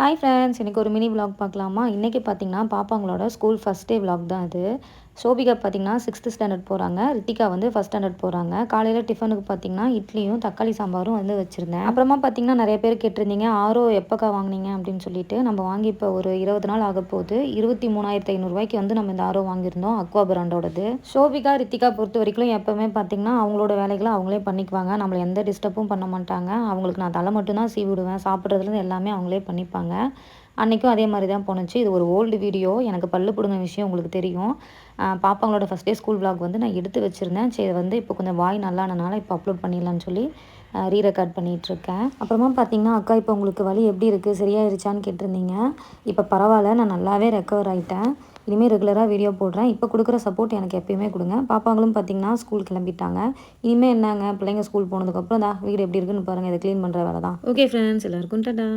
Hi friends, இன்றைக்கி ஒரு mini vlog பார்க்கலாமா? இன்றைக்கி பார்த்தீங்கன்னா பாப்பாங்களோட ஸ்கூல் ஃபஸ்ட் டே விலாக் தான் அது. ஷோபிகா பார்த்தீங்கன்னா 6th ஸ்டாண்டர்ட் போகிறாங்க. ரித்திகா வந்து ஃபஸ்ட் ஸ்டாண்டர்ட் போகிறாங்க. காலையில் டிஃபனுக்கு பார்த்தீங்கன்னா இட்லியும் தக்காளி சாம்பாரும் வந்து வச்சுருந்தேன். அப்புறமா பார்த்தீங்கன்னா நிறைய பேர் கேட்டிருந்தீங்க, ஆரோ எப்போக்கா வாங்கினீங்க அப்படின்னு சொல்லிட்டு. நம்ம வாங்கி இப்போ ஒரு 20 நாள் ஆக போகுது. 23,500 வந்து நம்ம இந்த ஆரோ வாங்கியிருந்தோம், அக்வா பிராண்டோடது. ஷோபிகா ரித்திகா பொறுத்த வரைக்கும் எப்போவுமே பார்த்தீங்கன்னா அவங்களோட வேலைகளை அவங்களே பண்ணிக்குவாங்க. நம்மளை எந்த டிஸ்டர்பும் பண்ண மாட்டாங்க. அவங்களுக்கு நான் தலை மட்டும்தான் சீவி விடுவேன். சாப்பிட்றதுலேருந்து எல்லாமே அவங்களே பண்ணிப்பாங்க. அன்றைக்கும் அதே மாதிரி தான் போணுச்சு. இது ஒரு ஓல்டு வீடியோ. எனக்கு பல்லு பிடுங்கின விஷயம் உங்களுக்கு தெரியும். பாப்பாங்களோட ஃபஸ்ட் டே ஸ்கூல் விலாக் வந்து நான் எடுத்து வச்சுருந்தேன். சரி வந்து இப்போ கொஞ்சம் வாய் நல்லானனால இப்போ அப்லோட் பண்ணிடலான்னு சொல்லி ரெக்கார்ட் பண்ணிகிட்ருக்கேன். அப்புறமா பார்த்தீங்கன்னா, அக்கா இப்போ உங்களுக்கு வலி எப்படி இருக்குது, சரியாயிருச்சான்னு கேட்டிருந்தீங்க. இப்போ பரவாயில்ல, நான் நல்லாவே ரெக்கவர் ஆகிட்டேன். இனிமேல் ரெகுலராக வீடியோ போடுறேன். இப்போ கொடுக்குற சப்போர்ட் எனக்கு எப்பயுமே கொடுங்க. பாப்பாங்களும் பார்த்தீங்கன்னா ஸ்கூல் கிளம்பிட்டாங்க. இனிமேல் என்னங்க, பிள்ளைங்க ஸ்கூல் போனதுக்கப்புறம் வீடு எப்படி இருக்குன்னு பாருங்கள். இதை க்ளீன் பண்ணுற வேலை தான். ஓகே ஃப்ரெண்ட்ஸ், எல்லாருக்கும் டாடா.